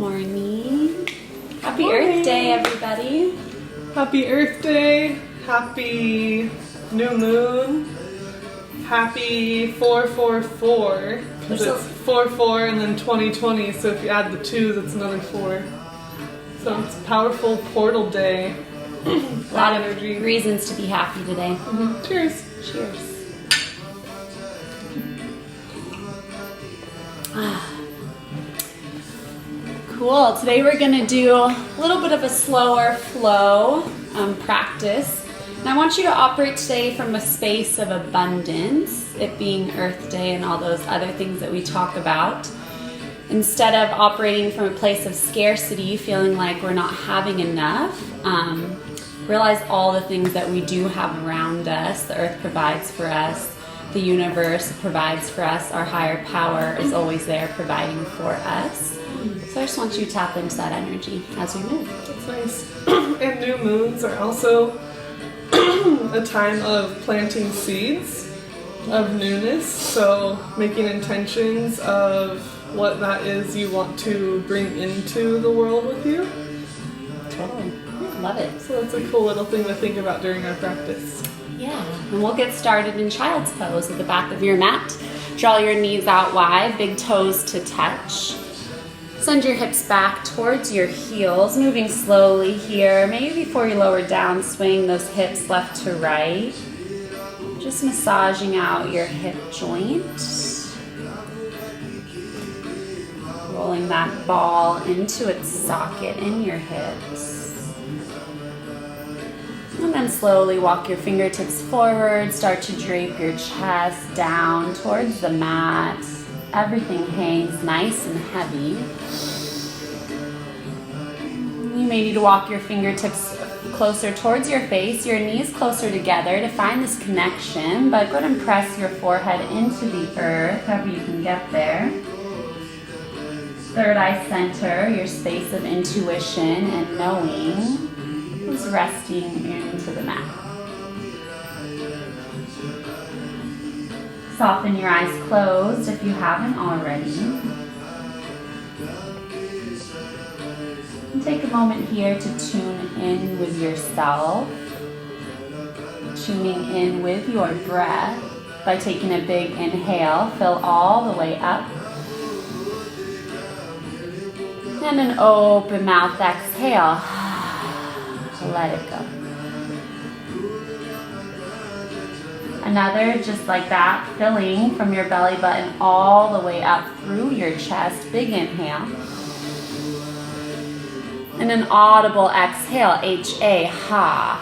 morning. Happy Earth Day, everybody. Happy Earth Day. Happy new moon. Happy 444. Because it's 4-4 and then 2020, so if you add the 2, that's another 4. So it's a powerful portal day. A lot of energy. Reasons to be happy today. Cheers. Cheers. Cool. Today we're going to do a little bit of a slower flow practice. And I want you to operate today from a space of abundance, it being Earth Day and all those other things that we talk about. Instead of operating from a place of scarcity, feeling like we're not having enough, realize all the things that we do have around us. The Earth provides for us. The universe provides for us. Our higher power is always there providing for us. So I just want you to tap into that energy as we move. That's nice. And new moons are also a time of planting seeds of newness. So making intentions of what that is you want to bring into the world with you. Totally. Love it. So that's a cool little thing to think about during our practice. Yeah, and we'll get started in child's pose at the back of your mat. Draw your knees out wide, big toes to touch. Send your hips back towards your heels, moving slowly here. Maybe before you lower down, swing those hips left to right. Just massaging out your hip joint. Rolling that ball into its socket in your hips. And then slowly walk your fingertips forward, start to drape your chest down towards the mat. Everything hangs nice and heavy. You may need to walk your fingertips closer towards your face, your knees closer together to find this connection, but go ahead and press your forehead into the earth, however you can get there. Third eye center, your space of intuition and knowing, is resting into the mat. Soften your eyes closed if you haven't already. And take a moment here to tune in with yourself, tuning in with your breath by taking a big inhale, fill all the way up. And an open mouth exhale. Let it go. Another, just like that, filling from your belly button all the way up through your chest. Big inhale. And an audible exhale, H-A, ha.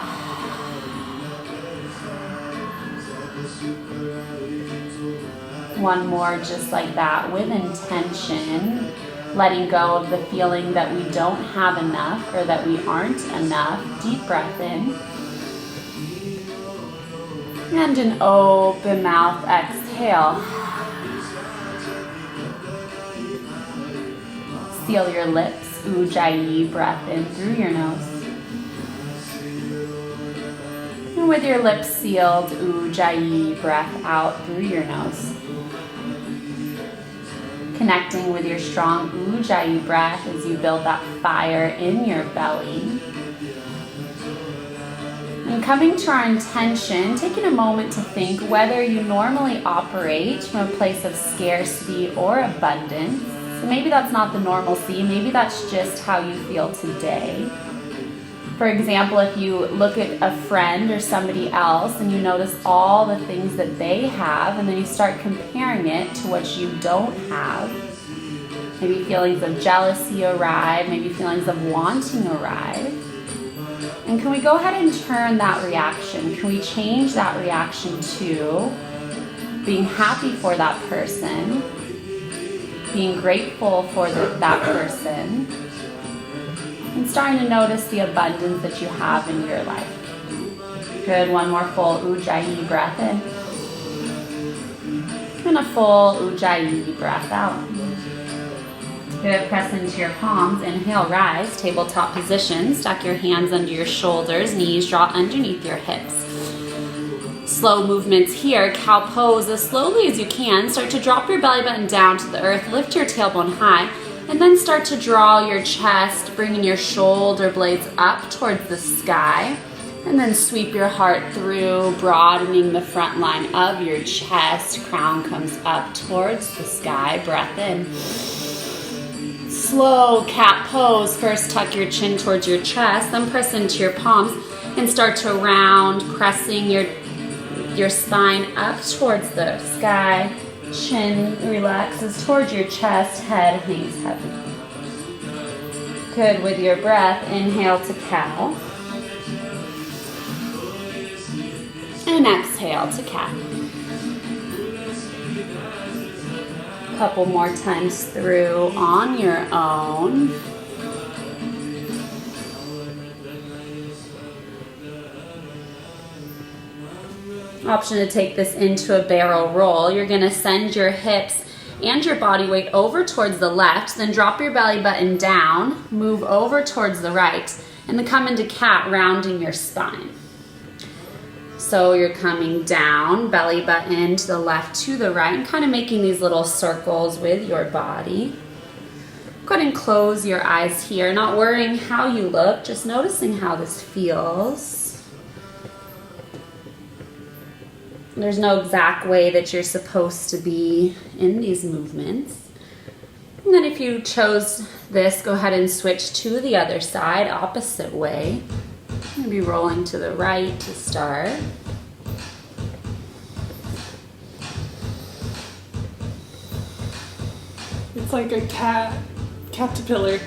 One more just like that with intention. Letting go of the feeling that we don't have enough or that we aren't enough. Deep breath in. And an open mouth exhale. Seal your lips. Ujjayi, breath in through your nose. And with your lips sealed, Ujjayi, breath out through your nose. Connecting with your strong Ujjayi breath as you build that fire in your belly. And coming to our intention, taking a moment to think whether you normally operate from a place of scarcity or abundance. So maybe that's not the normalcy, maybe that's just how you feel today. For example, if you look at a friend or somebody else and you notice all the things that they have and then you start comparing it to what you don't have, maybe feelings of jealousy arrive, maybe feelings of wanting arrive. And can we go ahead and turn that reaction? Can we change that reaction to being happy for that person, being grateful for that person, and starting to notice the abundance that you have in your life. Good, one more full Ujjayi breath in. And a full Ujjayi breath out. Good, press into your palms. Inhale, rise, tabletop position. Stack your hands under your shoulders, knees draw underneath your hips. Slow movements here, cow pose as slowly as you can. Start to drop your belly button down to the earth, lift your tailbone high. And then start to draw your chest, bringing your shoulder blades up towards the sky. And then sweep your heart through, broadening the front line of your chest. Crown comes up towards the sky. Breath in. Slow cat pose. First tuck your chin towards your chest, then press into your palms and start to round, pressing your spine up towards the sky. Chin relaxes towards your chest, head hangs heavy. Good. With your breath, inhale to cow. And exhale to cat. A couple more times through on your own. Option to take this into a barrel roll. You're going to send your hips and your body weight over towards the left, then drop your belly button down, move over towards the right, and then come into cat, rounding your spine. So you're coming down, belly button to the left, to the right, and kind of making these little circles with your body. Go ahead and close your eyes here, not worrying how you look, just noticing how this feels. There's no exact way that you're supposed to be in these movements. And then if you chose this, go ahead and switch to the other side, opposite way. Maybe rolling to the right to start. It's like a caterpillar.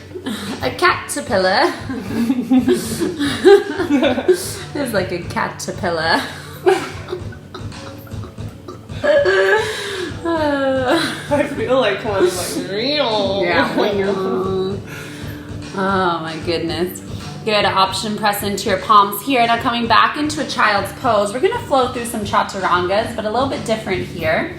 A caterpillar. It's like a caterpillar. I feel like one, like real. Yeah. Oh my goodness. Good. Option, press into your palms here. Now coming back into a child's pose. We're going to flow through some chaturangas, but a little bit different here.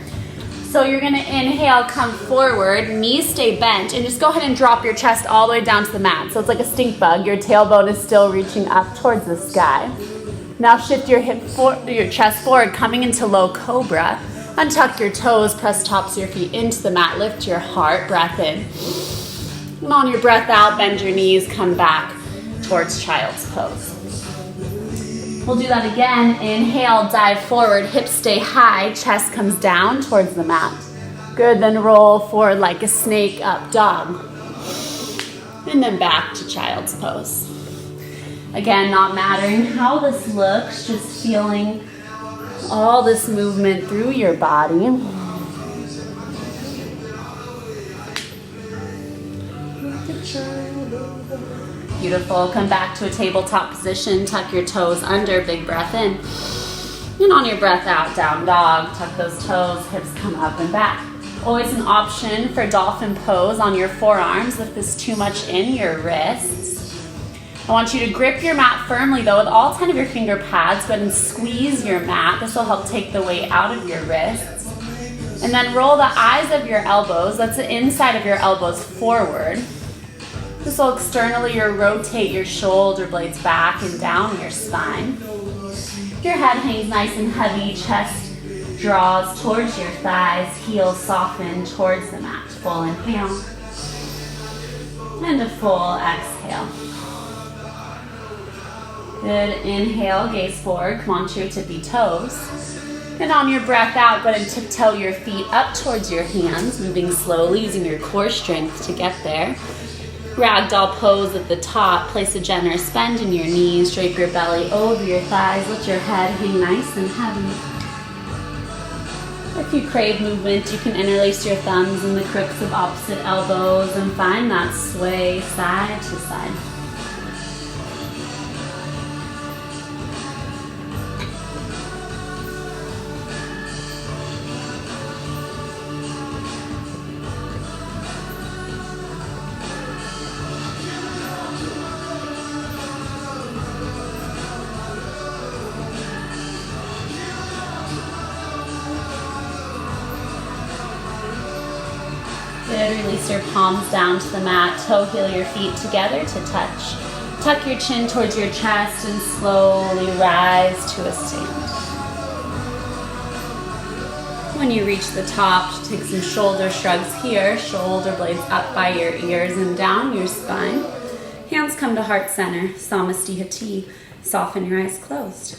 So you're going to inhale, come forward, knees stay bent, and just go ahead and drop your chest all the way down to the mat. So it's like a stink bug. Your tailbone is still reaching up towards the sky. Now shift your your chest forward, coming into low cobra. Untuck your toes, press tops of your feet into the mat, lift your heart, breath in. And on your breath out, bend your knees, come back towards child's pose. We'll do that again. Inhale, dive forward, hips stay high, chest comes down towards the mat. Good, then roll forward like a snake, up dog. And then back to child's pose. Again, not mattering how this looks, just feeling all this movement through your body. Beautiful. Come back to a tabletop position. Tuck your toes under. Big breath in. And on your breath out, down dog. Tuck those toes. Hips come up and back. Always an option for dolphin pose on your forearms if there's too much in your wrists. I want you to grip your mat firmly though with all 10 of your finger pads. Go ahead and squeeze your mat. This will help take the weight out of your wrists. And then roll the eyes of your elbows. That's the inside of your elbows forward. This will externally rotate your shoulder blades back and down your spine. Your head hangs nice and heavy. Chest draws towards your thighs. Heels soften towards the mat. Full inhale. And a full exhale. Good. Inhale, gaze forward. Come on to your tippy toes. And on your breath out, go ahead and tiptoe your feet up towards your hands, moving slowly, using your core strength to get there. Ragdoll pose at the top. Place a generous bend in your knees. Drape your belly over your thighs. Let your head hang nice and heavy. If you crave movement, you can interlace your thumbs in the crooks of opposite elbows and find that sway side to side. Good. Release your palms down to the mat. Toe heel your feet together to touch. Tuck your chin towards your chest and slowly rise to a stand. When When you reach the top, take some shoulder shrugs here. Shoulder blades up by your ears and down your spine. Hands come to heart center. Samastihati. Soften your eyes closed.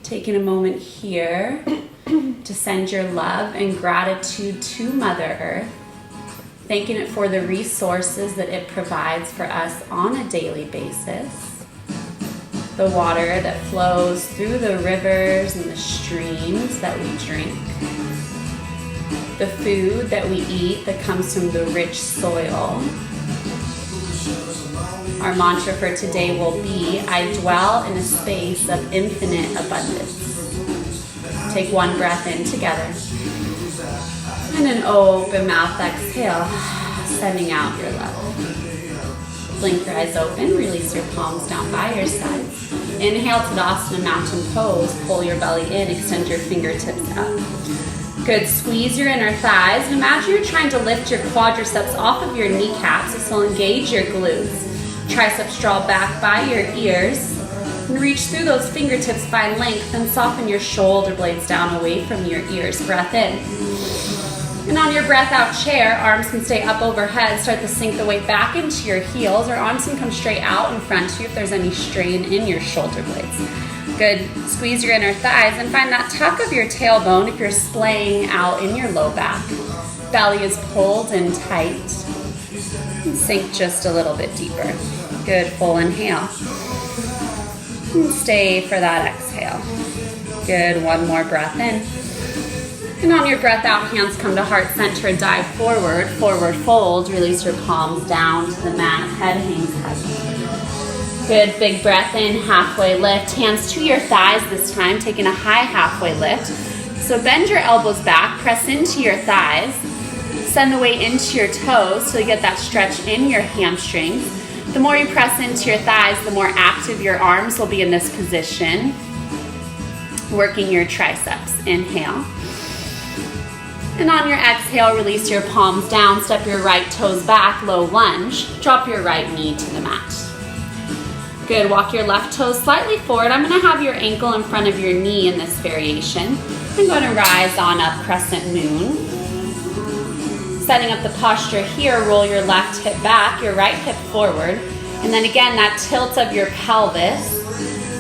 Taking a moment here to send your love and gratitude to Mother Earth. Thanking it for the resources that it provides for us on a daily basis. The water that flows through the rivers and the streams that we drink. The food that we eat that comes from the rich soil. Our mantra for today will be, I dwell in a space of infinite abundance. Take one breath in together. And an open mouth exhale, sending out your love. Blink your eyes open, release your palms down by your sides. Inhale, Tadasana, mountain pose. Pull your belly in, extend your fingertips up. Good, squeeze your inner thighs. And imagine you're trying to lift your quadriceps off of your kneecaps. This will engage your glutes. Triceps draw back by your ears. And reach through those fingertips by length and soften your shoulder blades down away from your ears. Breath in. And on your breath out chair, arms can stay up overhead. Start to sink the weight back into your heels, or arms can come straight out in front of you if there's any strain in your shoulder blades. Good. Squeeze your inner thighs and find that tuck of your tailbone if you're splaying out in your low back. Belly is pulled and tight. And sink just a little bit deeper. Good. Full inhale. And stay for that exhale. Good. One more breath in. And on your breath out, hands come to heart center, dive forward, forward fold, release your palms down to the mat, head hangs heavy. Good, big breath in, halfway lift, hands to your thighs this time, taking a high halfway lift. So bend your elbows back, press into your thighs, send the weight into your toes so you get that stretch in your hamstrings. The more you press into your thighs, the more active your arms will be in this position, working your triceps. Inhale. And on your exhale, release your palms down, step your right toes back, low lunge, drop your right knee to the mat. Good, walk your left toes slightly forward. I'm gonna have your ankle in front of your knee in this variation. I'm gonna rise on up, crescent moon. Setting up the posture here, roll your left hip back, your right hip forward. And then again, that tilt of your pelvis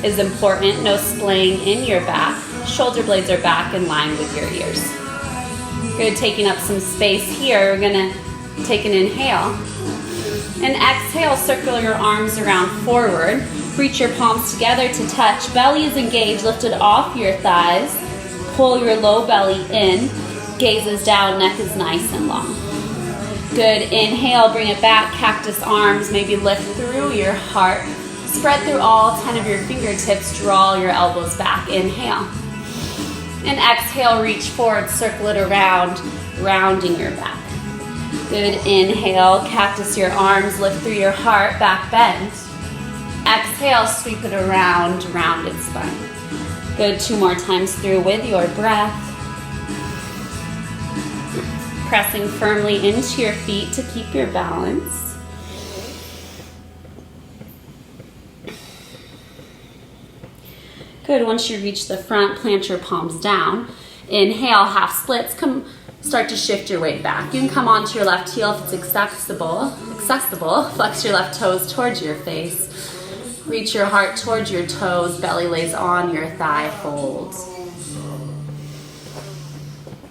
is important, no splaying in your back. Shoulder blades are back in line with your ears. Good, taking up some space here. We're gonna take an inhale. And exhale, circle your arms around forward. Reach your palms together to touch. Belly is engaged, lifted off your thighs. Pull your low belly in. Gaze is down, neck is nice and long. Good, inhale, bring it back. Cactus arms, maybe lift through your heart. Spread through all 10 of your fingertips. Draw your elbows back. Inhale. And exhale, reach forward, circle it around, rounding your back. Good, inhale, cactus your arms, lift through your heart, back bend. Exhale, sweep it around, rounded spine. Good, 2 more times through with your breath. Pressing firmly into your feet to keep your balance. Good, once you reach the front, plant your palms down. Inhale, half splits, start to shift your weight back. You can come onto your left heel if it's accessible. Flex your left toes towards your face. Reach your heart towards your toes, belly lays on your thigh folds.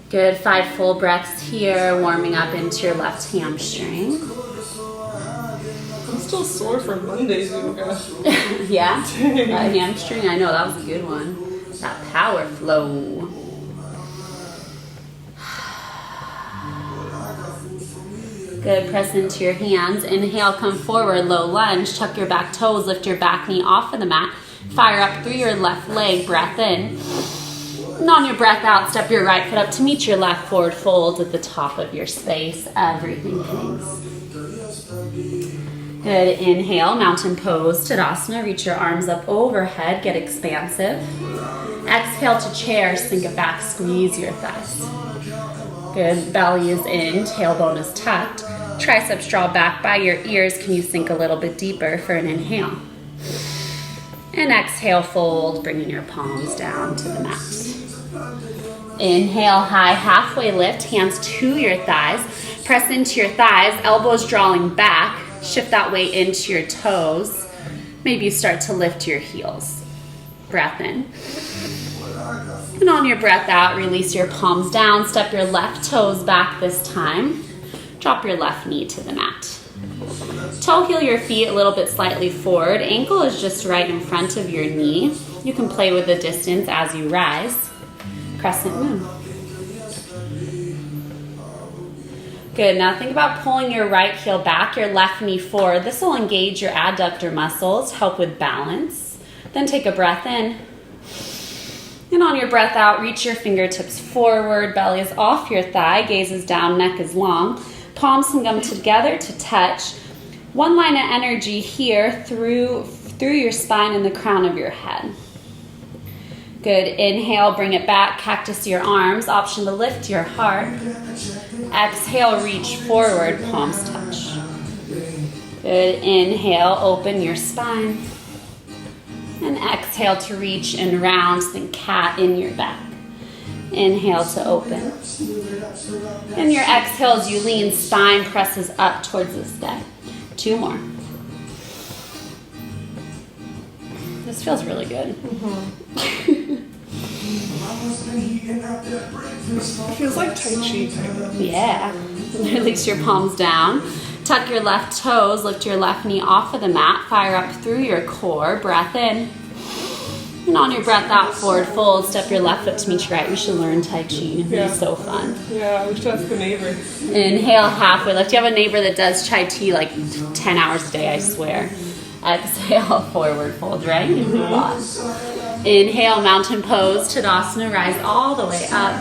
Good, 5 full breaths here, warming up into your left hamstring. I'm still sore from Monday's yoga. Yeah? That hamstring, I know, that was a good one. That power flow. Good, press into your hands. Inhale, come forward, low lunge. Tuck your back toes, lift your back knee off of the mat. Fire up through your left leg, breath in. And on your breath out, step your right foot up to meet your left forward fold at the top of your space. Everything hangs. Good, inhale, mountain pose, Tadasana. Reach your arms up overhead, get expansive. Exhale to chair, sink it back, squeeze your thighs. Good, belly is in, tailbone is tucked. Triceps draw back by your ears. Can you sink a little bit deeper for an inhale? And exhale, fold, bringing your palms down to the mat. Inhale, high halfway lift, hands to your thighs. Press into your thighs, elbows drawing back. Shift that weight into your toes. Maybe you start to lift your heels. Breath in. And on your breath out, release your palms down. Step your left toes back this time. Drop your left knee to the mat. Toe heel your feet a little bit slightly forward. Ankle is just right in front of your knee. You can play with the distance as you rise. Crescent moon. Good, now think about pulling your right heel back, your left knee forward. This will engage your adductor muscles, help with balance. Then take a breath in. And on your breath out, reach your fingertips forward, belly is off your thigh, gaze is down, neck is long. Palms can come together to touch. One line of energy here through your spine and the crown of your head. Good, inhale, bring it back, cactus to your arms, option to lift your heart. Exhale, reach forward, palms touch. Good, inhale, open your spine. And exhale to reach and round, think cat in your back. Inhale to open. And your exhale as you lean, spine presses up towards the sky. 2 more. This feels really good. It feels like Tai Chi kind of. Yeah. Release your palms down. Tuck your left toes, lift your left knee off of the mat, fire up through your core, breath in. And on your breath out, forward fold, step your left foot to meet your right. We should learn Tai Chi. It'd be so fun. Yeah, we should ask the neighbor. Inhale, halfway lift. You have a neighbor that does Tai Chi like 10 hours a day, I swear. Exhale, forward fold, right? And move on. Inhale, mountain pose, Tadasana, rise all the way up.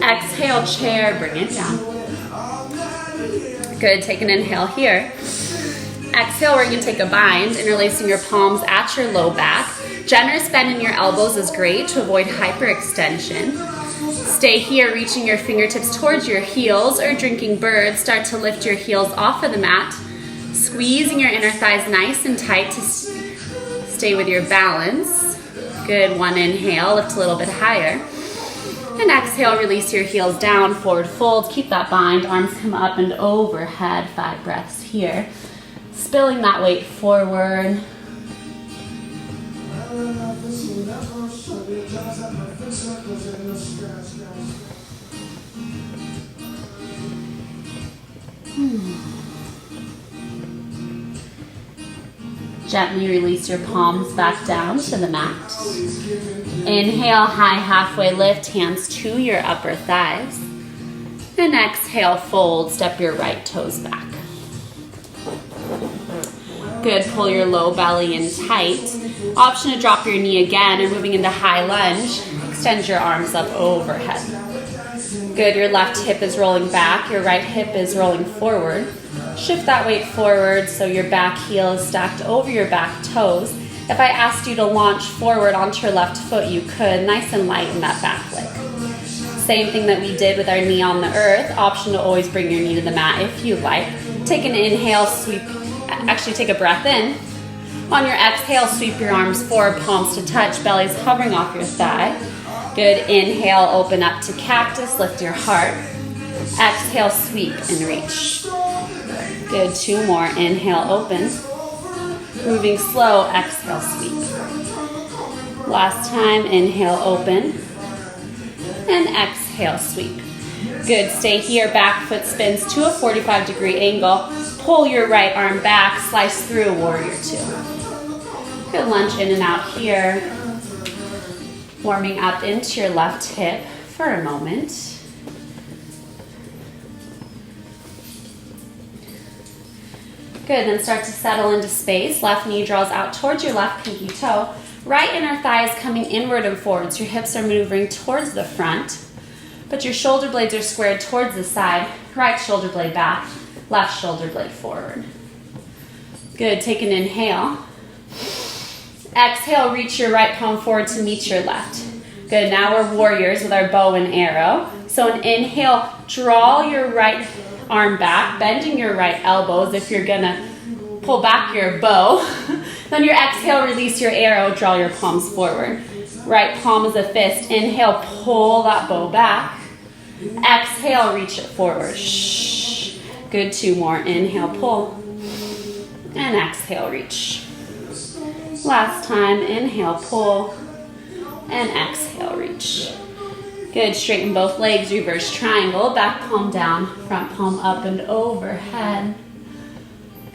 Exhale, chair, bring it down. Good, take an inhale here. Exhale, we're gonna take a bind, interlacing your palms at your low back. Generous bend in your elbows is great to avoid hyperextension. Stay here, reaching your fingertips towards your heels or drinking bird. Start to lift your heels off of the mat. Squeezing your inner thighs nice and tight to stay with your balance. Good, one inhale, lift a little bit higher. And exhale, release your heels down, forward fold. Keep that bind, arms come up and overhead. 5 breaths here. Spilling that weight forward. Gently release your palms back down to the mat. Inhale, high halfway lift, hands to your upper thighs. And exhale, fold, step your right toes back. Good, pull your low belly in tight. Option to drop your knee again and moving into high lunge. Extend your arms up overhead. Good, your left hip is rolling back, your right hip is rolling forward. Shift that weight forward so your back heel is stacked over your back toes. If I asked you to launch forward onto your left foot, you could, nice and light in that back leg. Same thing that we did with our knee on the earth. Option to always bring your knee to the mat if you like. Take an inhale, take a breath in. On your exhale, sweep your arms forward, palms to touch, belly's hovering off your thigh. Good, inhale, open up to cactus, lift your heart. Exhale, sweep and reach. Good, 2 more, inhale, open. Moving slow, exhale, sweep. Last time, inhale, open. And exhale, sweep. Good, stay here, back foot spins to a 45-degree angle. Pull your right arm back, slice through, warrior 2. Good, lunge in and out here. Warming up into your left hip for a moment. Good, then start to settle into space. Left knee draws out towards your left pinky toe. Right inner thigh is coming inward and forward, so your hips are maneuvering towards the front, but your shoulder blades are squared towards the side. Right shoulder blade back, left shoulder blade forward. Good, take an inhale. Exhale, reach your right palm forward to meet your left. Good, now we're warriors with our bow and arrow. So an inhale, draw your right arm back, bending your right elbows if you're gonna pull back your bow. Then your exhale, release your arrow, draw your palms forward. Right palm is a fist. Inhale, pull that bow back. Exhale, reach it forward. Shh. Good, 2 more. Inhale, pull. And exhale, reach. Last time, inhale, pull. And exhale, reach. Good, straighten both legs, reverse triangle. Back palm down, front palm up and overhead.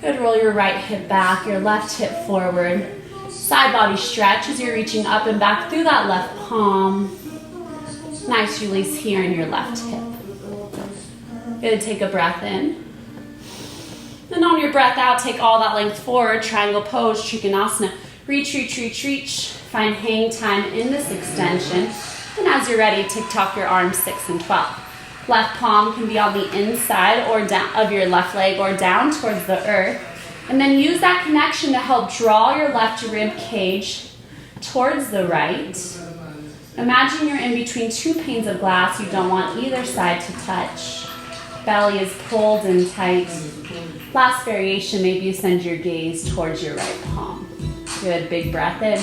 Good, roll your right hip back, your left hip forward. Side body stretch as you're reaching up and back through that left palm. Nice release here in your left hip. Good, take a breath in. And on your breath out, take all that length forward, triangle pose, Trikonasana. Reach, reach, reach, reach. Find hang time in this extension. And as you're ready, tick-tock your arms 6 and 12. Left palm can be on the inside or down of your left leg or down towards the earth. And then use that connection to help draw your left rib cage towards the right. Imagine you're in between 2 panes of glass. You don't want either side to touch. Belly is pulled in tight. Last variation, maybe you send your gaze towards your right palm. Good, big breath in.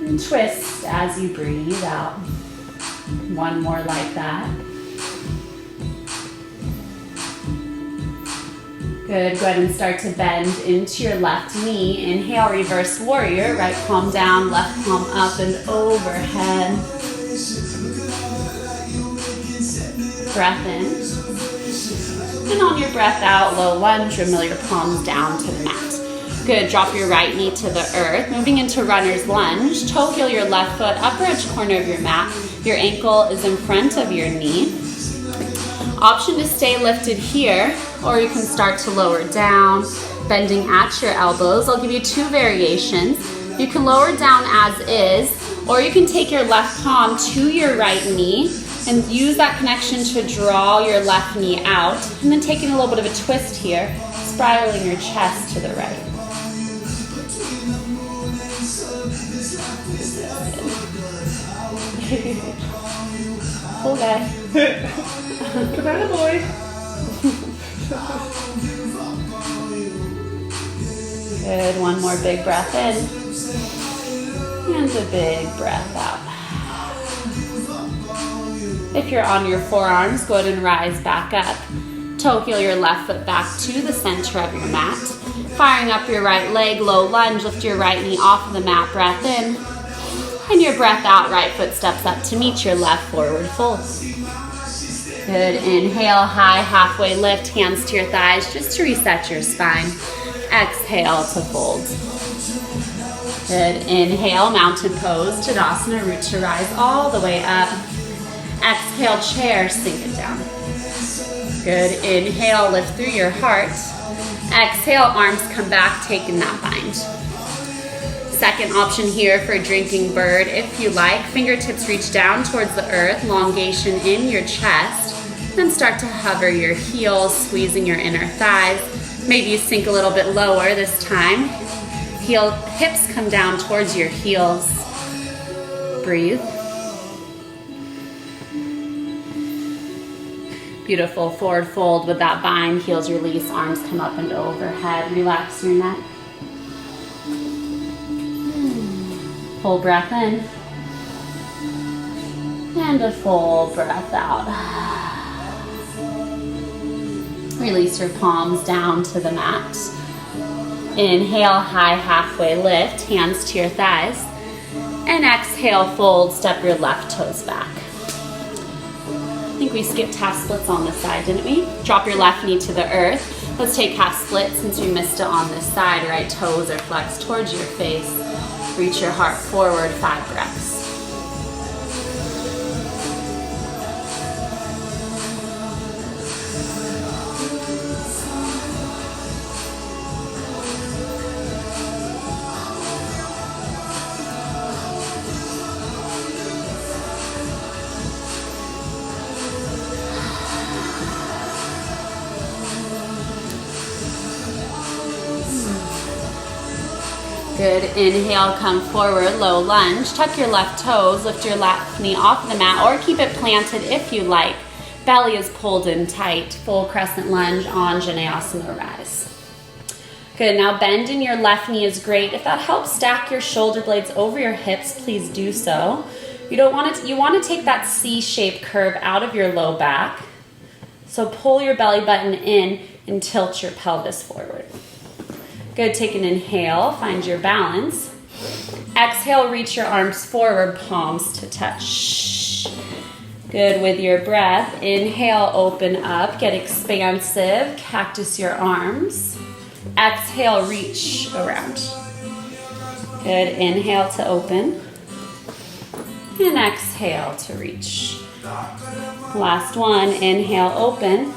And twist as you breathe out. 1 more like that. Good, go ahead and start to bend into your left knee. Inhale, reverse warrior, right palm down, left palm up and overhead. Breath in. And on your breath out, low lunge, or mill your palms down to the mat. Good, drop your right knee to the earth. Moving into runner's lunge, toe heel your left foot, upper edge corner of your mat. Your ankle is in front of your knee. Option to stay lifted here, or you can start to lower down, bending at your elbows. I'll give you 2 variations. You can lower down as is, or you can take your left palm to your right knee and use that connection to draw your left knee out, and then taking a little bit of a twist here, spiraling your chest to the right. Cool guy. Come on, boy. Good, 1 more big breath in. And a big breath out. If you're on your forearms, go ahead and rise back up. Toe heel your left foot back to the center of your mat. Firing up your right leg, low lunge, lift your right knee off of the mat, breath in. And your breath out, right foot steps up to meet your left forward fold. Good, inhale, high, halfway lift, hands to your thighs just to reset your spine. Exhale to fold. Good, inhale, mountain pose, Tadasana, root to rise all the way up. Exhale, chair, sink it down. Good, inhale, lift through your heart. Exhale, arms come back, taking that bind. Second option here for drinking bird, if you like. Fingertips reach down towards the earth, elongation in your chest. Then start to hover your heels, squeezing your inner thighs. Maybe you sink a little bit lower this time. Hips come down towards your heels. Breathe. Beautiful, forward fold with that bind, heels release, arms come up and overhead. Relax your neck. Full breath in. And a full breath out. Release your palms down to the mat. Inhale, high halfway lift, hands to your thighs. And exhale, fold, step your left toes back. I think we skipped half splits on this side, didn't we? Drop your left knee to the earth. Let's take half split since we missed it on this side. Right toes are flexed towards your face. Reach your heart forward, 5 breaths. Good, inhale, come forward, low lunge, tuck your left toes, lift your left knee off the mat, or keep it planted if you like. Belly is pulled in tight, full crescent lunge, Anjaneyasana rise. Good, now bend in your left knee is great. If that helps stack your shoulder blades over your hips, please do so. You want to take that C-shaped curve out of your low back. So pull your belly button in and tilt your pelvis forward. Good, take an inhale, find your balance. Exhale, reach your arms forward, palms to touch. Good, with your breath, inhale, open up, get expansive, cactus your arms. Exhale, reach around. Good, inhale to open. And exhale to reach. Last one, inhale, open.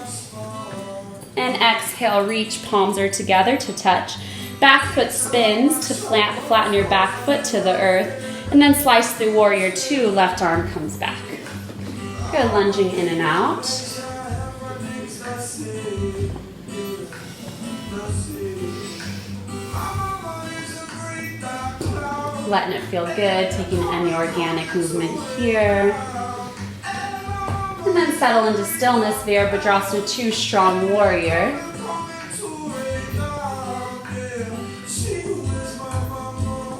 And exhale, reach, palms are together to touch. Back foot spins to flatten your back foot to the earth. And then slice through warrior two, left arm comes back. Good, lunging in and out. Letting it feel good, taking any organic movement here. And then settle into stillness, Virabhadrasana 2, strong warrior.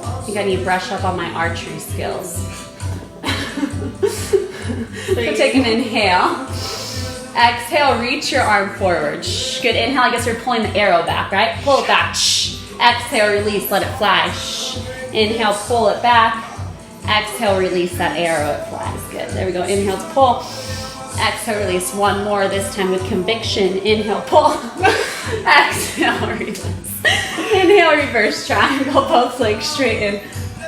I think I need to brush up on my archery skills. So take an inhale. Exhale, reach your arm forward. Good, inhale, I guess you're pulling the arrow back, right? Pull it back. Exhale, release, let it fly. Inhale, pull it back. Exhale, release that arrow, it flies. Good, there we go. Inhale to pull. Exhale, release. One more, this time with conviction. Inhale, pull. Exhale, release. Inhale, reverse triangle, both legs straighten.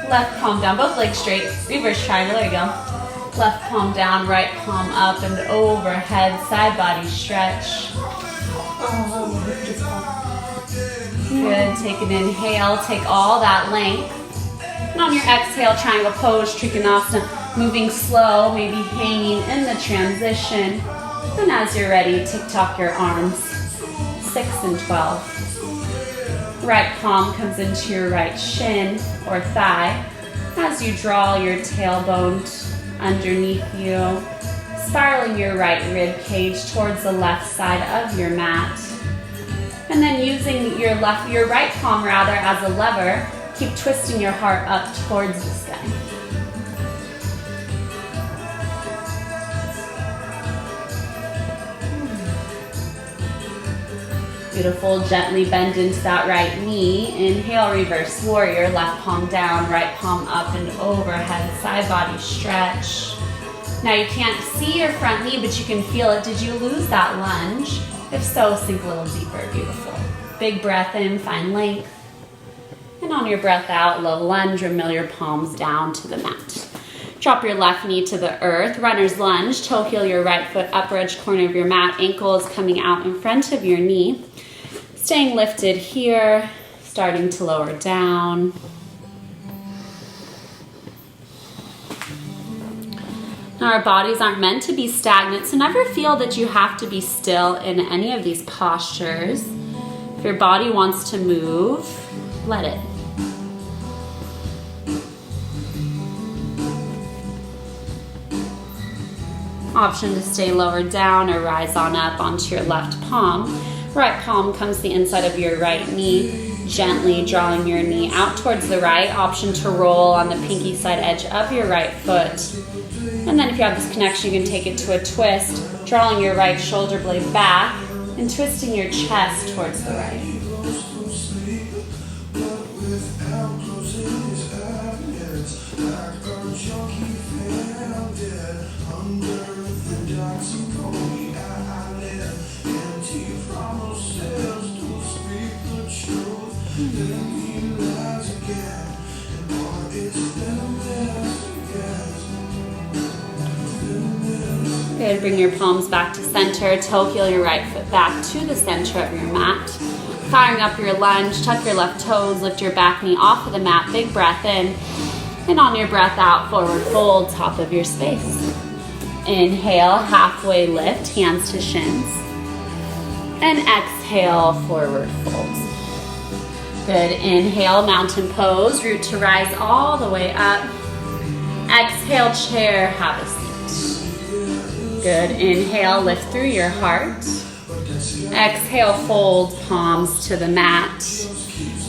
Left palm down, both legs straight. Reverse triangle, there you go. Left palm down, right palm up and overhead, side body stretch. Good, take an inhale, take all that length. And on your exhale, triangle pose, Trikonasana, moving slow, maybe hanging in the transition. And as you're ready, tick-tock your arms, 6 and 12. Right palm comes into your right shin or thigh. As you draw your tailbone underneath you, spiraling your right rib cage towards the left side of your mat. And then using your right palm rather as a lever, keep twisting your heart up towards the sky. Beautiful, gently bend into that right knee. Inhale, reverse warrior, left palm down, right palm up and overhead, side body stretch. Now you can't see your front knee, but you can feel it. Did you lose that lunge? If so, sink a little deeper, beautiful. Big breath in, find length. And on your breath out, low lunge, or mill your palms down to the mat. Drop your left knee to the earth, runner's lunge, toe heel your right foot, upper edge corner of your mat, ankle is coming out in front of your knee. Staying lifted here, starting to lower down. Now our bodies aren't meant to be stagnant, so never feel that you have to be still in any of these postures. If your body wants to move, let it. Option to stay lower down or rise on up onto your left palm. Right palm comes to the inside of your right knee, gently drawing your knee out towards the right. Option to roll on the pinky side edge of your right foot. And then if you have this connection, you can take it to a twist, drawing your right shoulder blade back and twisting your chest towards the right. Good, bring your palms back to center, toe heel your right foot back to the center of your mat. Firing up your lunge, tuck your left toes, lift your back knee off of the mat, big breath in. And on your breath out, forward fold, top of your space. Inhale, halfway lift, hands to shins. And exhale, forward fold. Good, inhale, mountain pose, root to rise all the way up. Exhale, chair, have a seat. Good, inhale, lift through your heart. Exhale, fold palms to the mat.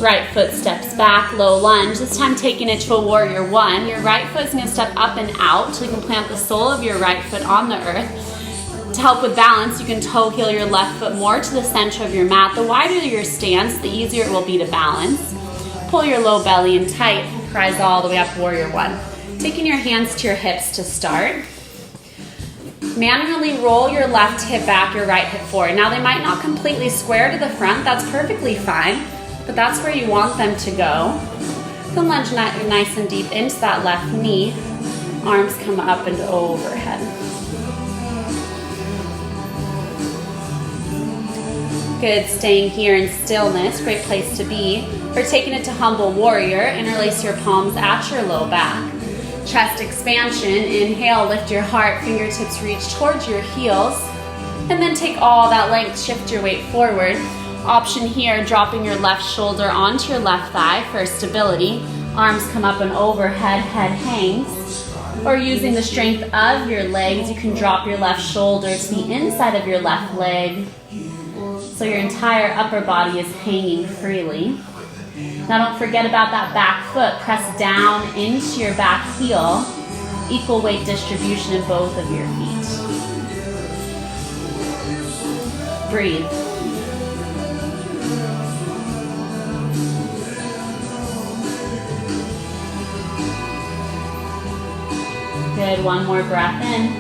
Right foot steps back, low lunge. This time taking it to a warrior one. Your right foot is going to step up and out so you can plant the sole of your right foot on the earth. To help with balance, you can toe heel your left foot more to the center of your mat. The wider your stance, the easier it will be to balance. Pull your low belly in tight. Rise all the way up, warrior one. Taking your hands to your hips to start. Manually roll your left hip back, your right hip forward. Now they might not completely square to the front. That's perfectly fine, but that's where you want them to go. Then lunge nice and deep into that left knee. Arms come up and overhead. Good, staying here in stillness, great place to be. We're taking it to humble warrior. Interlace your palms at your low back. Chest expansion, inhale, lift your heart, fingertips reach towards your heels. And then take all that length, shift your weight forward. Option here, dropping your left shoulder onto your left thigh for stability. Arms come up and overhead, head hangs. Or using the strength of your legs, you can drop your left shoulder to the inside of your left leg, so your entire upper body is hanging freely. Now don't forget about that back foot. Press down into your back heel. Equal weight distribution in both of your feet. Breathe. Good, one more breath in.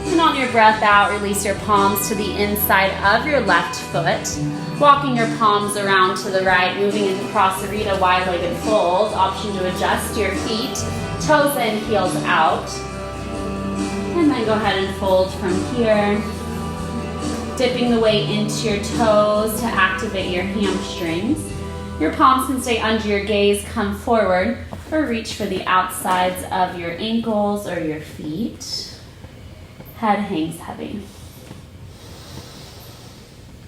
And on your breath out, release your palms to the inside of your left foot. Walking your palms around to the right, moving into Prasarita, wide-legged fold. Option to adjust your feet, toes in, heels out. And then go ahead and fold from here. Dipping the weight into your toes to activate your hamstrings. Your palms can stay under your gaze, come forward, or reach for the outsides of your ankles or your feet. Head hangs heavy.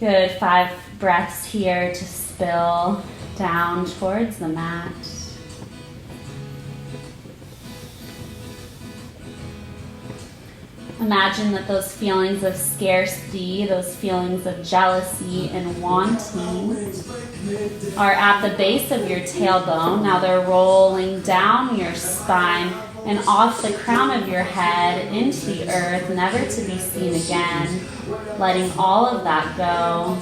Good, 5 breaths here to spill down towards the mat. Imagine that those feelings of scarcity, those feelings of jealousy and wanting are at the base of your tailbone. Now they're rolling down your spine and off the crown of your head into the earth, never to be seen again. Letting all of that go.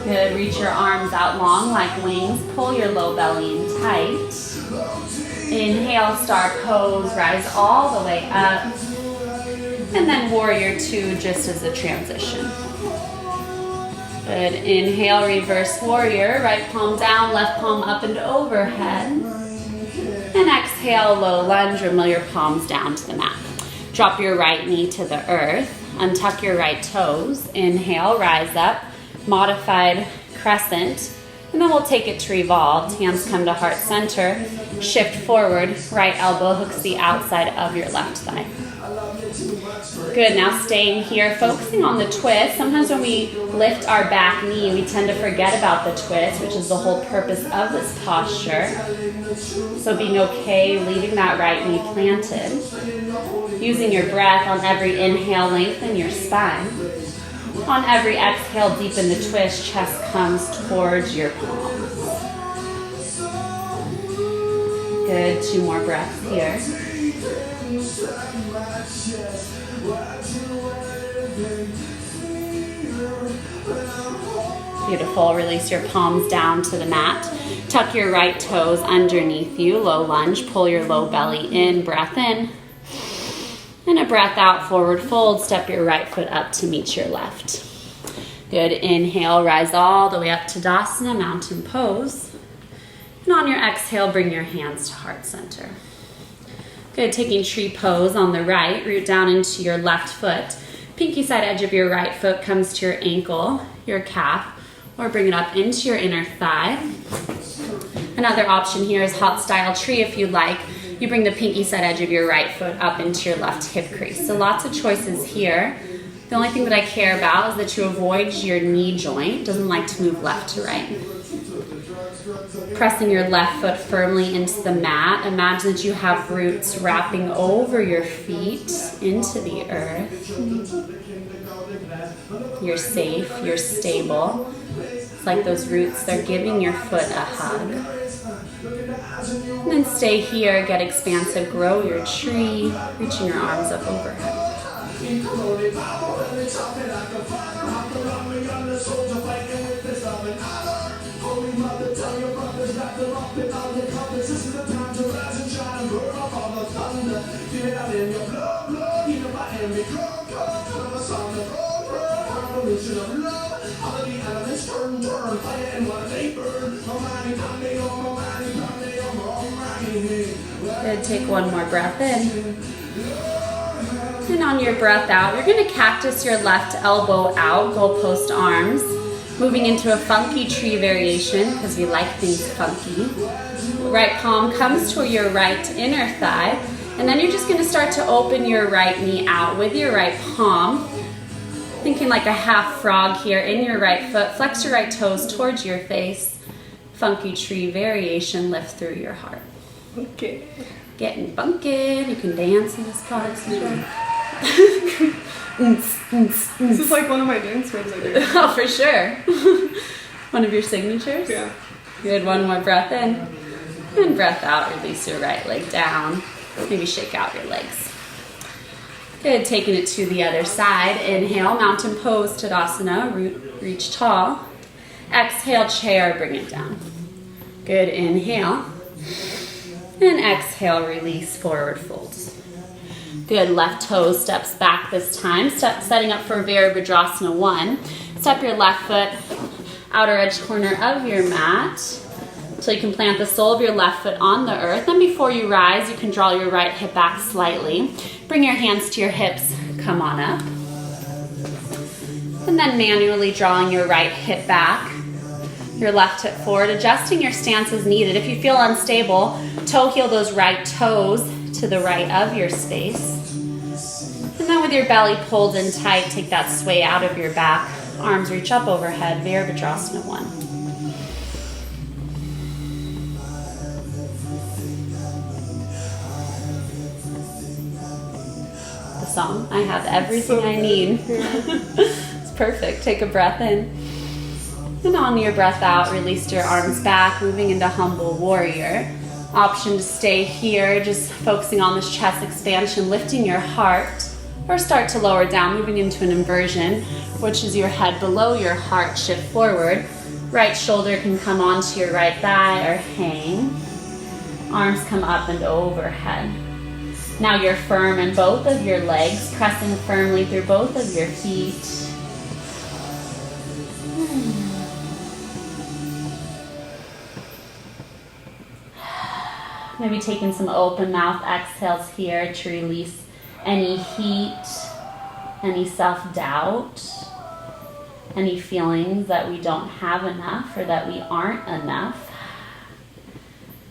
Good, reach your arms out long like wings. Pull your low belly in tight. Inhale, star pose, rise all the way up. And then warrior two just as a transition. Good, inhale, reverse warrior, right palm down, left palm up and overhead. And exhale, low lunge, or mill your palms down to the mat. Drop your right knee to the earth, untuck your right toes. Inhale, rise up, modified crescent. And then we'll take it to revolved. Hands come to heart center. Shift forward. Right elbow hooks the outside of your left thigh. Good, now staying here, focusing on the twist. Sometimes when we lift our back knee, we tend to forget about the twist, which is the whole purpose of this posture. So being okay, leaving that right knee planted. Using your breath on every inhale, lengthen your spine. On every exhale, deepen the twist, chest comes towards your palms. Good, 2 more breaths here. Beautiful, release your palms down to the mat. Tuck your right toes underneath you, low lunge, pull your low belly in, breath in. And a breath out, forward fold, step your right foot up to meet your left. Good, inhale, rise all the way up to Tadasana, mountain pose. And on your exhale, bring your hands to heart center. Good, taking tree pose on the right, root down into your left foot. Pinky side edge of your right foot comes to your ankle, your calf, or bring it up into your inner thigh. Another option here is hot style tree if you'd like. You bring the pinky side edge of your right foot up into your left hip crease. So lots of choices here. The only thing that I care about is that you avoid your knee joint. It doesn't like to move left to right. Pressing your left foot firmly into the mat. Imagine that you have roots wrapping over your feet into the earth. You're safe, you're stable. It's like those roots, they're giving your foot a hug. And then stay here, get expansive, grow your tree, reaching your arms up overhead. Good, take one more breath in. And on your breath out, you're going to cactus your left elbow out, goalpost arms, moving into a funky tree variation because we like things funky. Right palm comes to your right inner thigh, and then you're just going to start to open your right knee out with your right palm, thinking like a half frog here in your right foot. Flex your right toes towards your face. Funky tree variation, lift through your heart. Okay. Getting funky. You can dance in this class as well. This is like one of my dance moves I do. Oh, for sure. One of your signatures? Yeah. Good, one more breath in. And breath out, release your right leg down. Maybe shake out your legs. Good, taking it to the other side. Inhale, mountain pose, Tadasana, reach tall. Exhale, chair, bring it down. Good, inhale. And exhale, release, forward folds. Good, left toe steps back this time. Setting up for Vibradrasana 1. Step your left foot outer edge corner of your mat until you can plant the sole of your left foot on the earth. Then before you rise, you can draw your right hip back slightly. Bring your hands to your hips, come on up. And then manually drawing your right hip back, your left hip forward, adjusting your stance as needed. If you feel unstable, toe heel those right toes to the right of your space. And then with your belly pulled in tight, take that sway out of your back. Arms reach up overhead, Virabhadrasana 1. The song, I have everything I need. It's perfect. Take a breath in. And on your breath out, release your arms back, moving into humble warrior. Option to stay here, just focusing on this chest expansion, lifting your heart, or start to lower down, moving into an inversion, which is your head below your heart, shift forward. Right shoulder can come onto your right thigh or hang. Arms come up and overhead. Now you're firm in both of your legs, pressing firmly through both of your feet. Maybe taking some open mouth exhales here to release any heat, any self-doubt, any feelings that we don't have enough or that we aren't enough.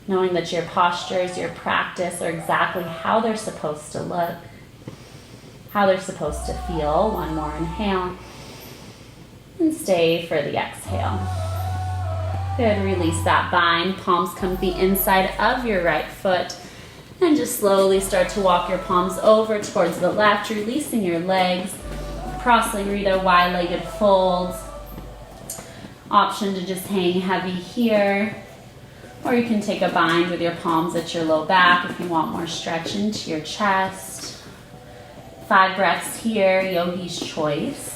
Knowing that your postures, your practice are exactly how they're supposed to look, how they're supposed to feel. One more inhale. And stay for the exhale. Good, release that bind. Palms come to the inside of your right foot. And just slowly start to walk your palms over towards the left, releasing your legs. Prasarita, wide-legged folds. Option to just hang heavy here. Or you can take a bind with your palms at your low back if you want more stretch into your chest. 5 breaths here, yogi's choice.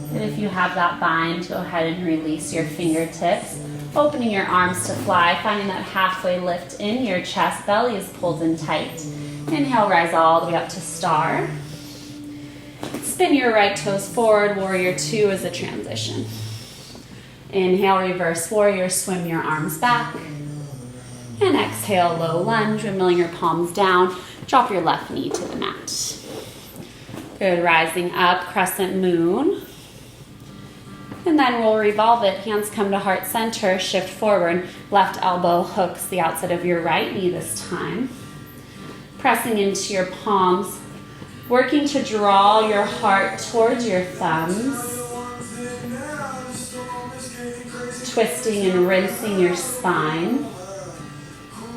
And if you have that bind, go ahead and release your fingertips, opening your arms to fly, finding that halfway lift in your chest, belly is pulled in tight. Inhale, rise all the way up to star. Spin your right toes forward, warrior 2 as a transition. Inhale, reverse warrior, swim your arms back. And exhale, low lunge, windmilling your palms down. Drop your left knee to the mat. Good, rising up, crescent moon. And then we'll revolve it. Hands come to heart center, shift forward. Left elbow hooks the outside of your right knee this time. Pressing into your palms, working to draw your heart towards your thumbs. Twisting and rinsing your spine.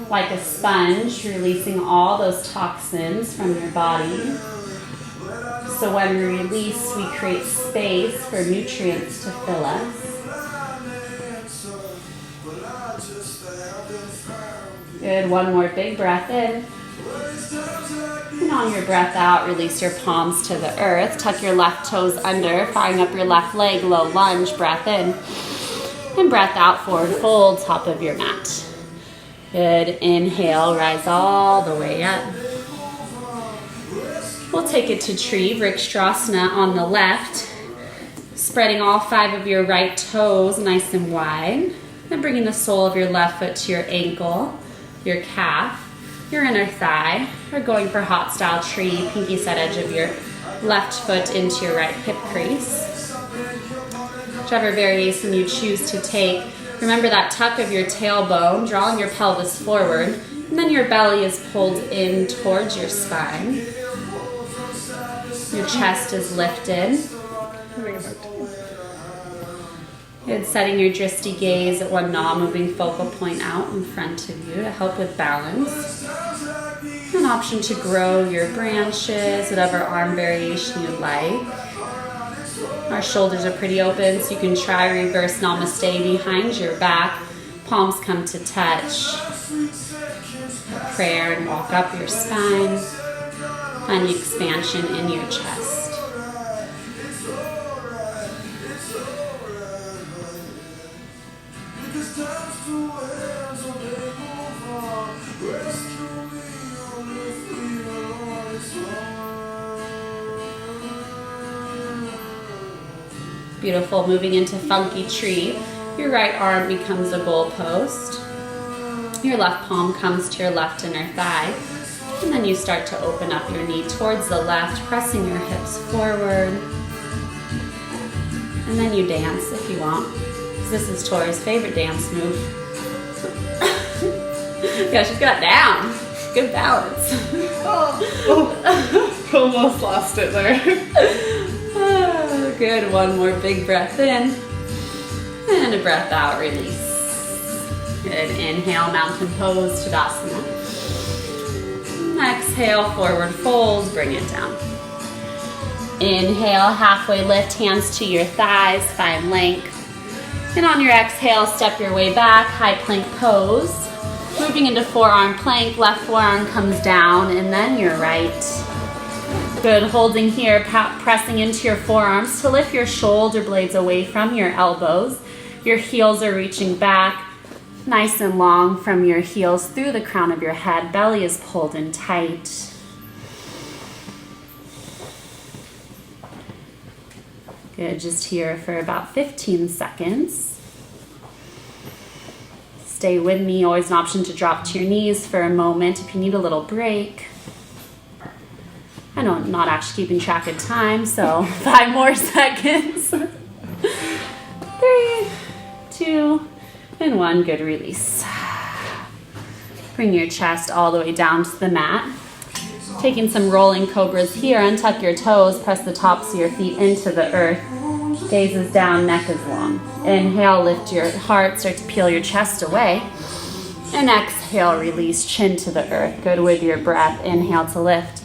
Like a sponge, releasing all those toxins from your body. So when we release, we create space for nutrients to fill us. Good, one more big breath in. And on your breath out, release your palms to the earth. Tuck your left toes under, firing up your left leg, low lunge, breath in. And breath out, forward fold, top of your mat. Good, inhale, rise all the way up. We'll take it to tree, Vrikshasana on the left. Spreading all 5 of your right toes nice and wide. Then bringing the sole of your left foot to your ankle, your calf, your inner thigh. We're going for hot style tree, pinky set edge of your left foot into your right hip crease. Whichever variation you choose to take, remember that tuck of your tailbone, drawing your pelvis forward, and then your belly is pulled in towards your spine. Your chest is lifted. Good, setting your drishti gaze at one non-moving focal point out in front of you to help with balance. An option to grow your branches, whatever arm variation you'd like. Our shoulders are pretty open, so you can try reverse namaste behind your back. Palms come to touch. A prayer and walk up your spine. Find the expansion in your chest. Beautiful, moving into funky tree. Your right arm becomes a goalpost. Your left palm comes to your left inner thigh. And then you start to open up your knee towards the left, pressing your hips forward. And then you dance if you want. This is Tori's favorite dance move. Yeah, she's got it down. Good balance. Almost lost it there. Good, one more big breath in. And a breath out, release. Good, inhale, mountain pose, Tadasana. Exhale, forward fold, bring it down. Inhale, halfway lift, hands to your thighs, find length. And on your exhale, step your way back, high plank pose. Moving into forearm plank, left forearm comes down, and then your right. Good, holding here, pressing into your forearms to lift your shoulder blades away from your elbows. Your heels are reaching back. Nice and long from your heels through the crown of your head. Belly is pulled in tight. Good, just here for about 15 seconds. Stay with me. Always an option to drop to your knees for a moment if you need a little break. I know I'm not actually keeping track of time, so 5 more seconds. 3, 2, and 1, good release. Bring your chest all the way down to the mat. Taking some rolling cobras here, untuck your toes, press the tops of your feet into the earth. Gaze is down, neck is long. Inhale, lift your heart, start to peel your chest away. And exhale, release, chin to the earth. Good with your breath, inhale to lift.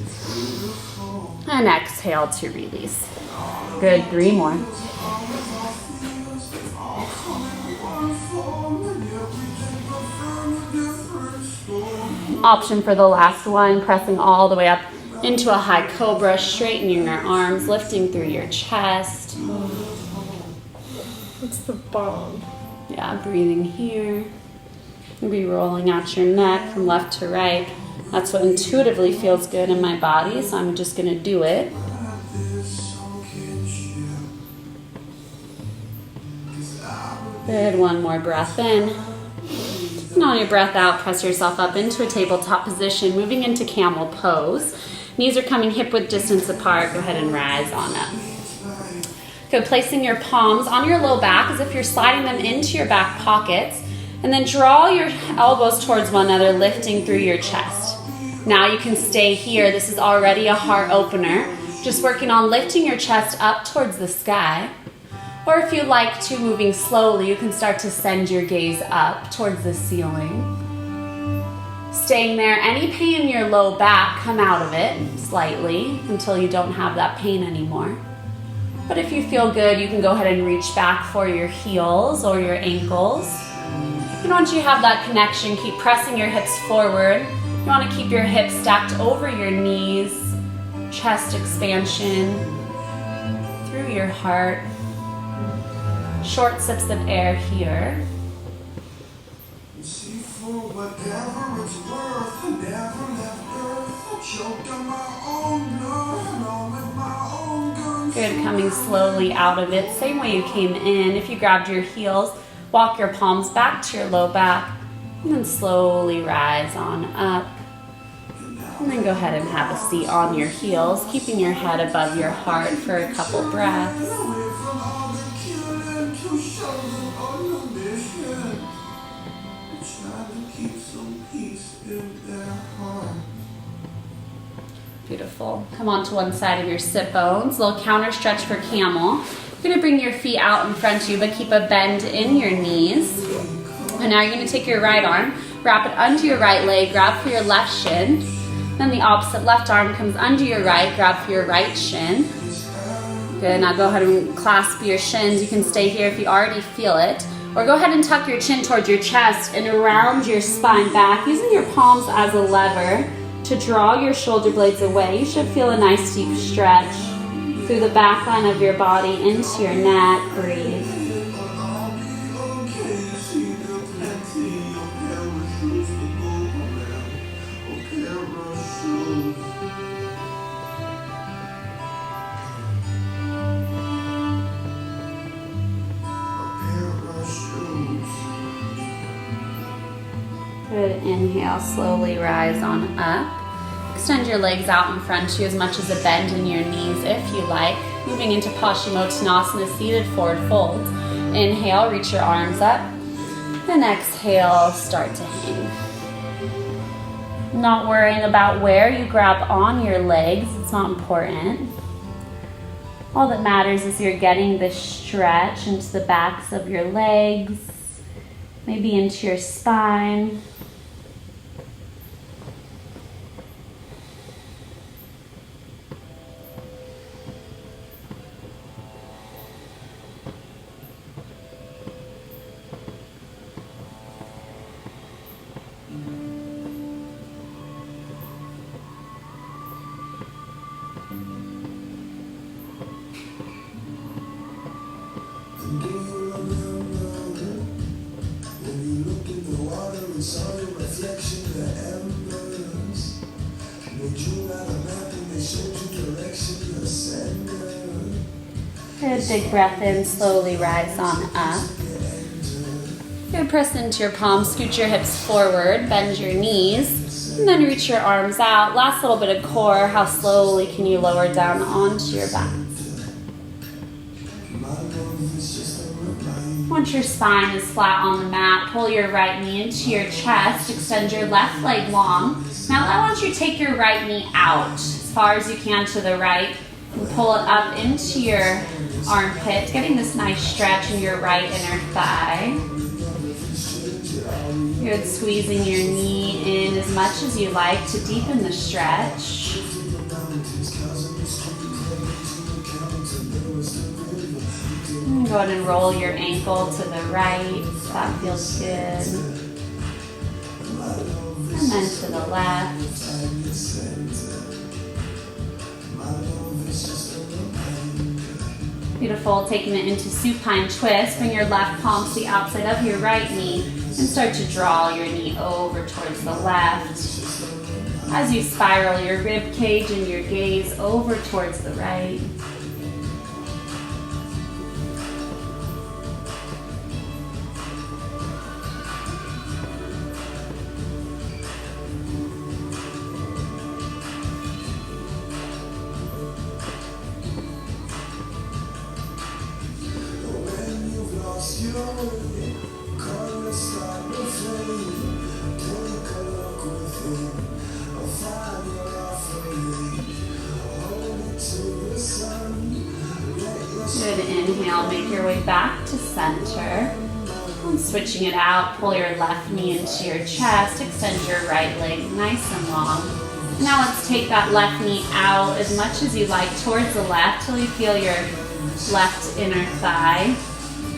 And exhale to release. Good, 3 more. Option for the last one, pressing all the way up into a high cobra, straightening your arms, lifting through your chest. It's the bomb. Yeah, breathing here. Maybe rolling out your neck from left to right. That's what intuitively feels good in my body, so I'm just going to do it. Good, one more breath in. And on your breath out, press yourself up into a tabletop position, moving into camel pose. Knees are coming hip width distance apart. Go ahead and rise on up. Good, placing your palms on your low back as if you're sliding them into your back pockets. And then draw your elbows towards one another, lifting through your chest. Now you can stay here. This is already a heart opener. Just working on lifting your chest up towards the sky. Or if you like to, moving slowly, you can start to send your gaze up towards the ceiling. Staying there, any pain in your low back, come out of it slightly until you don't have that pain anymore. But if you feel good, you can go ahead and reach back for your heels or your ankles. And once you have that connection, keep pressing your hips forward. You want to keep your hips stacked over your knees, chest expansion through your heart. Short sips of air here. Good, coming slowly out of it, same way you came in. If you grabbed your heels, walk your palms back to your low back, and then slowly rise on up. And then go ahead and have a seat on your heels, keeping your head above your heart for a couple breaths. Beautiful. Come on to one side of your sit bones. Little counter stretch for camel. You're going to bring your feet out in front of you, but keep a bend in your knees. And now you're going to take your right arm, wrap it under your right leg, grab for your left shin. Then the opposite left arm comes under your right, grab for your right shin. Good, now go ahead and clasp your shins. You can stay here if you already feel it. Or go ahead and tuck your chin towards your chest and around your spine back, using your palms as a lever to draw your shoulder blades away. You should feel a nice deep stretch through the back line of your body into your neck. Breathe. Good, inhale, slowly rise on up. Extend your legs out in front of you, as much as a bend in your knees if you like. Moving into Paschimottanasana, seated forward fold. Inhale, reach your arms up. Then exhale, start to hang. Not worrying about where you grab on your legs, it's not important. All that matters is you're getting this stretch into the backs of your legs, maybe into your spine. Good, big breath in, slowly rise on up. Good, press into your palms, scoot your hips forward, bend your knees, and then reach your arms out. Last little bit of core, how slowly can you lower down onto your back? Once your spine is flat on the mat, pull your right knee into your chest, extend your left leg long. Now I want you to take your right knee out as far as you can to the right and pull it up into your armpit, getting this nice stretch in your right inner thigh. Good, squeezing your knee in as much as you like to deepen the stretch. And go ahead and roll your ankle to the right. That feels good. And then to the left. Beautiful, taking it into supine twist. Bring your left palm to the outside of your right knee and start to draw your knee over towards the left. As you spiral your rib cage and your gaze over towards the right. inhale, make your way back to center. And switching it out, pull your left knee into your chest, extend your right leg nice and long. Now let's take that left knee out as much as you like towards the left till you feel your left inner thigh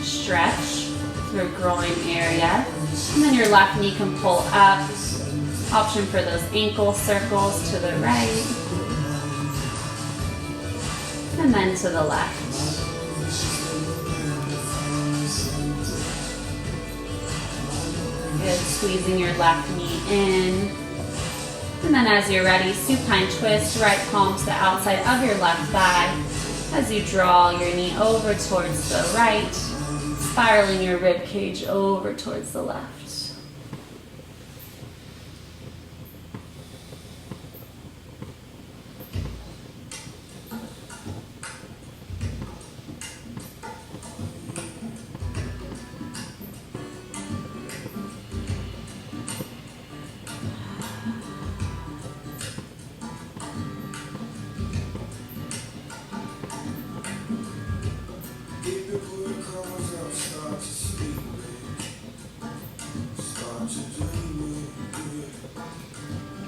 stretch, your groin area. And then your left knee can pull up. Option for those ankle circles to the right. And then to the left. Good, squeezing your left knee in. And then as you're ready, supine twist, right palm to the outside of your left thigh. As you draw your knee over towards the right, spiraling your rib cage over towards the left.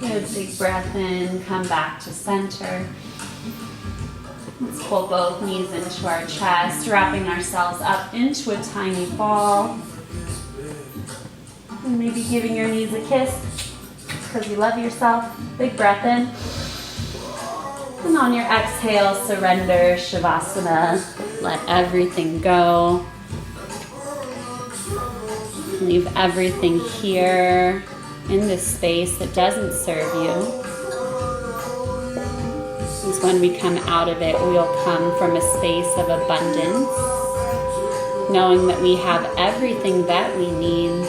Good, big breath in, come back to center. Let's pull both knees into our chest, wrapping ourselves up into a tiny ball. And maybe giving your knees a kiss because you love yourself. Big breath in. And on your exhale, surrender, Shavasana. Let everything go. Leave everything here in this space that doesn't serve you. Because when we come out of it, we'll come from a space of abundance, knowing that we have everything that we need.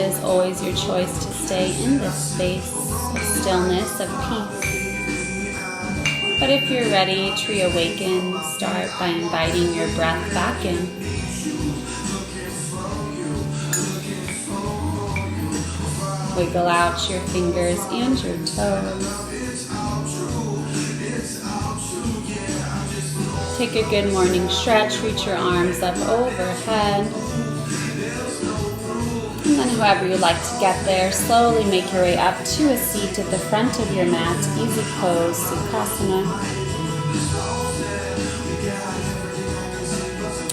is always your choice to stay in this space of stillness, of peace. But if you're ready to reawaken, start by inviting your breath back in. Wiggle out your fingers and your toes. Take a good morning stretch, reach your arms up overhead. And then however you'd like to get there, slowly make your way up to a seat at the front of your mat, easy pose, Sukhasana.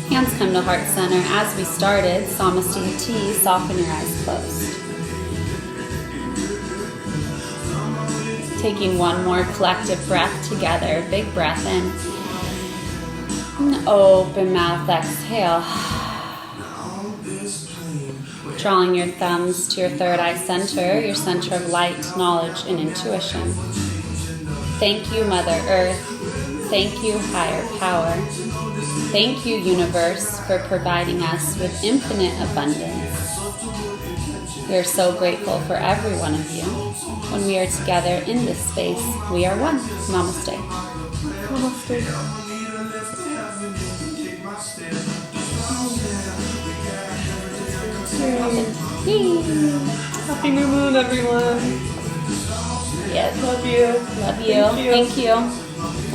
Hands come to heart center. As we started, Samasthiti, soften your eyes closed. Taking one more collective breath together, big breath in. And open mouth, exhale. Drawing your thumbs to your third eye center, your center of light, knowledge, and intuition. Thank you, Mother Earth. Thank you, higher power. Thank you, universe, for providing us with infinite abundance. We are so grateful for every one of you. When we are together in this space, we are one. Namaste. Namaste. Happy new moon, everyone. Yes. Love you. Love you. Thank you.